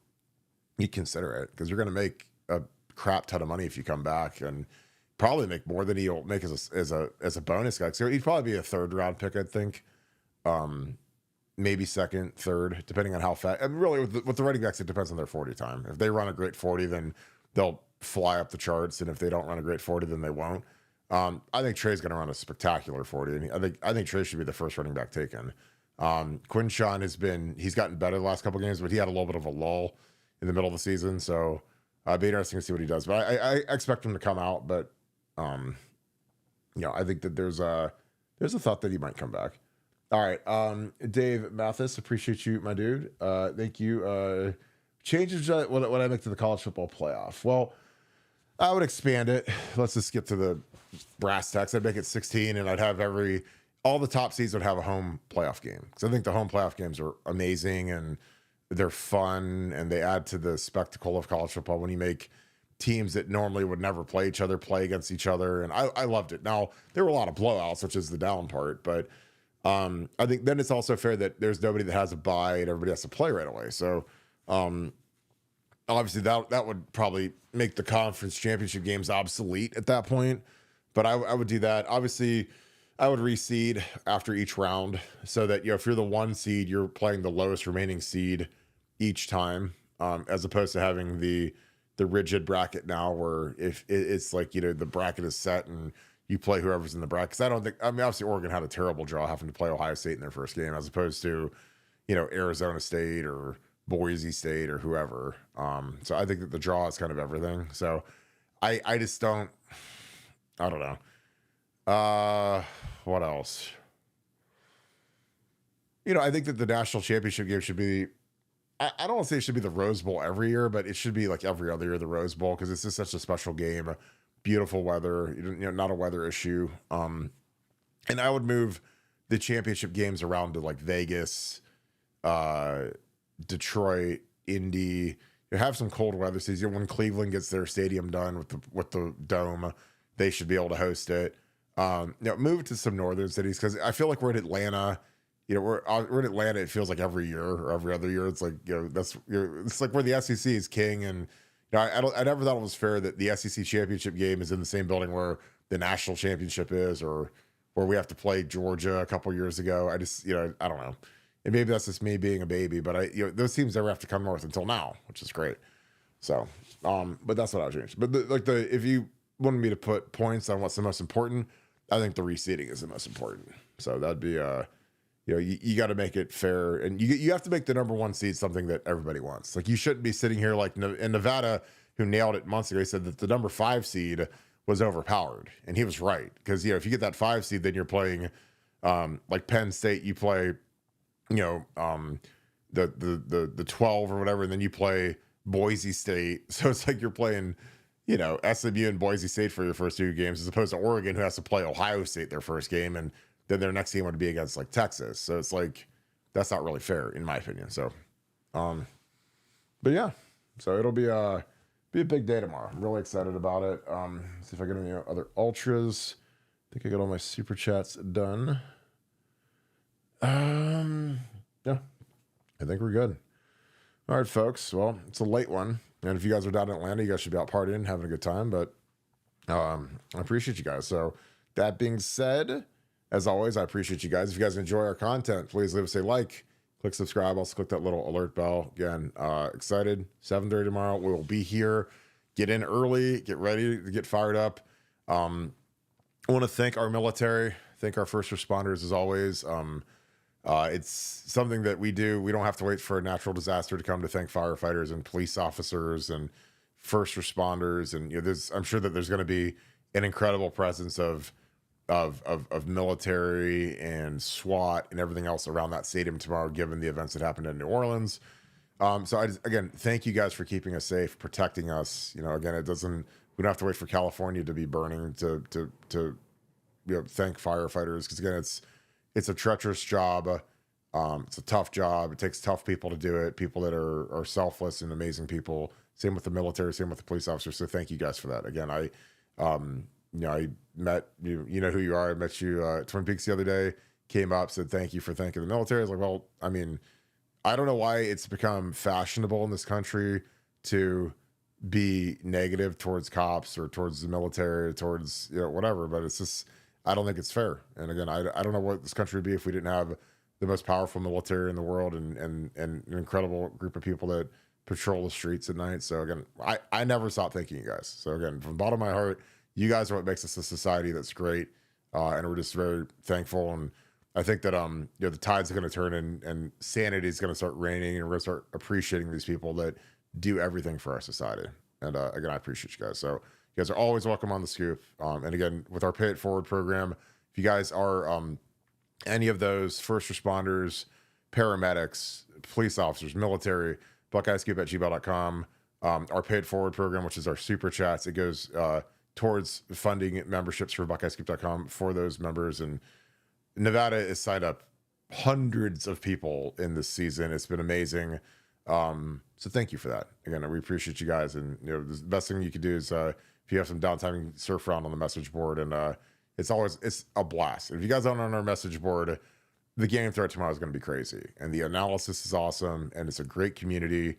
you consider it because you're going to make a crap ton of money if you come back, and probably make more than he'll make as a bonus guy. So he'd probably be a 3rd round pick, I think. Maybe 2nd, 3rd, depending on how fast. And really, with the running backs, it depends on their 40 time. If they run a great 40, then they'll fly up the charts, and if they don't run a great 40, then they won't. I think Trey's going to run a spectacular 40, and I think Trey should be the first running back taken. Quinshawn he's gotten better the last couple games, but he had a little bit of a lull in the middle of the season, so it'd be interesting to see what he does. But I expect him to come out, but I think that there's a thought that he might come back. All right, Dave Mathis, appreciate you, my dude. Thank you. Changes what I make to the college football playoff. Well, I would expand it. Let's just get to the brass tacks. I'd make it 16, and I'd have all the top seeds would have a home playoff game, because I think the home playoff games are amazing and they're fun, and they add to the spectacle of college football when you make teams that normally would never play each other play against each other. And I loved it. Now, there were a lot of blowouts, which is the down part, but I think then it's also fair that there's nobody that has a bye and everybody has to play right away. So obviously that would probably make the conference championship games obsolete at that point, but I would do that. Obviously, I would reseed after each round so that, if you're the 1 seed, you're playing the lowest remaining seed each time, as opposed to having the rigid bracket now where if it's like, the bracket is set and you play whoever's in the bracket. 'Cause obviously Oregon had a terrible draw having to play Ohio State in their first game, as opposed to, Arizona State or Boise State or whoever. So I think that the draw is kind of everything. So I just don't know. What else? I think that the national championship game should be, I don't want to say it should be the Rose Bowl every year, but it should be like every other year, the Rose Bowl, because it's just such a special game. Beautiful weather, not a weather issue. And I would move the championship games around to like Vegas, Detroit, Indy. You have some cold weather season. When Cleveland gets their stadium done with the dome, they should be able to host it. Move it to some northern cities, because I feel like we're in Atlanta. We're in Atlanta. It feels like every year or every other year. It's like it's like where the SEC is king, and I never thought it was fair that the SEC championship game is in the same building where the national championship is, or where we have to play Georgia a couple years ago. I just I don't know, and maybe that's just me being a baby, but those teams never have to come north until now, which is great. So, but that's what I would change. But if you wanted me to put points on what's the most important, I think the reseeding is the most important. So that'd be you got to make it fair, and you have to make the number one seed something that everybody wants. Like, you shouldn't be sitting here like in Nevada, who nailed it months ago. He said that the number 5 seed was overpowered, and he was right, because if you get that 5 seed, then you're playing like Penn State, you play the 12 or whatever, and then you play Boise State. So it's like you're playing SMU and Boise State for your first 2 games, as opposed to Oregon, who has to play Ohio State their first game, and then their next game would be against like Texas. So it's like, that's not really fair, in my opinion. So, but yeah, so it'll be a big day tomorrow. I'm really excited about it. See if I get any other ultras. I think I got all my super chats done. Yeah, I think we're good. All right, folks. Well, it's a late one, and if you guys are down in Atlanta, you guys should be out partying, having a good time. But I appreciate you guys. So that being said, as always, I appreciate you guys. If you guys enjoy our content, please leave us a like, click subscribe. Also click that little alert bell. Again, excited. 7:30 tomorrow. We will be here. Get in early. Get ready to get fired up. I want to thank our military. Thank our first responders, as always. It's something that we do. We don't have to wait for a natural disaster to come to thank firefighters and police officers and first responders. And I'm sure that there's going to be an incredible presence of military and SWAT and everything else around that stadium tomorrow, given the events that happened in New Orleans. So again, thank you guys for keeping us safe, protecting us. Again, we don't have to wait for California to be burning to thank firefighters. Because again, it's a treacherous job. It's a tough job. It takes tough people to do it. People that are selfless and amazing people. Same with the military, same with the police officers. So thank you guys for that. Again, I met you. You know who you are. I met you at Twin Peaks the other day. Came up, said thank you for thanking the military. I was like, well, I mean, I don't know why it's become fashionable in this country to be negative towards cops or towards the military, or towards whatever. But it's just, I don't think it's fair. And again, I don't know what this country would be if we didn't have the most powerful military in the world and an incredible group of people that patrol the streets at night. So again, I never stop thanking you guys. So again, from the bottom of my heart, you guys are what makes us a society that's great, and we're just very thankful. And I think that the tides are going to turn, and sanity is going to start reigning, and we're going to start appreciating these people that do everything for our society. And again, I appreciate you guys. So you guys are always welcome on the Scoop. And again, with our Pay It Forward program, if you guys are any of those first responders, paramedics, police officers, military, buckeyescoop@gmail.com. Our Pay It Forward program, which is our super chats, it goes towards funding memberships for buckeyescoop.com for those members. And Nevada has signed up hundreds of people in this season. It's been amazing. So thank you for that. Again, we appreciate you guys. And the best thing you can do is if you have some downtime, you can surf around on the message board, and it's a blast. If you guys aren't on our message board, the game thread tomorrow is going to be crazy, and the analysis is awesome, and it's a great community.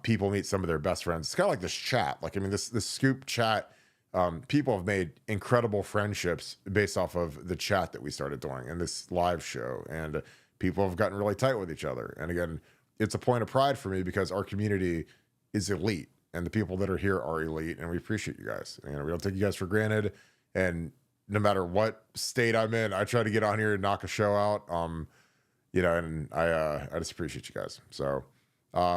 People meet some of their best friends. It's kind of like this chat. Like, I mean, this Scoop chat, people have made incredible friendships based off of the chat that we started doing and this live show, and people have gotten really tight with each other. And again, it's a point of pride for me because our community is elite, and the people that are here are elite, and we appreciate you guys. We don't take you guys for granted. And no matter what state I'm in, I try to get on here and knock a show out. And I just appreciate you guys. So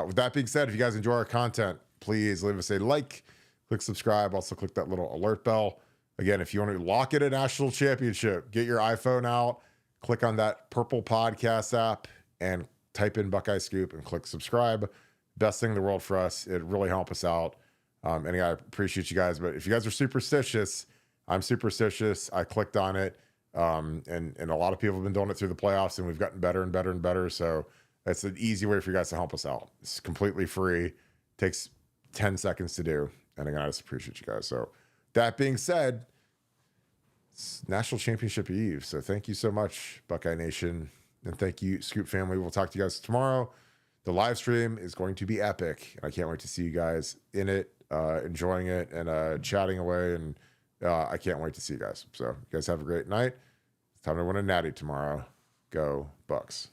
with that being said, if you guys enjoy our content, please leave us a like, click subscribe, also click that little alert bell. Again, if you want to lock in a national championship, get your iPhone out, click on that purple podcast app, and type in Buckeye Scoop and click subscribe. Best thing in the world for us. It really help us out. And I appreciate you guys. But if you guys are superstitious, I'm superstitious. I clicked on it. And a lot of people have been doing it through the playoffs, and we've gotten better and better and better. So that's an easy way for you guys to help us out. It's completely free. Takes 10 seconds to do. And again, I just appreciate you guys. So that being said, it's National Championship Eve. So thank you so much, Buckeye Nation. And thank you, Scoop family. We'll talk to you guys tomorrow. The live stream is going to be epic. And I can't wait to see you guys in it, enjoying it, and chatting away. And I can't wait to see you guys. So you guys have a great night. It's time to win a natty tomorrow. Go Bucks.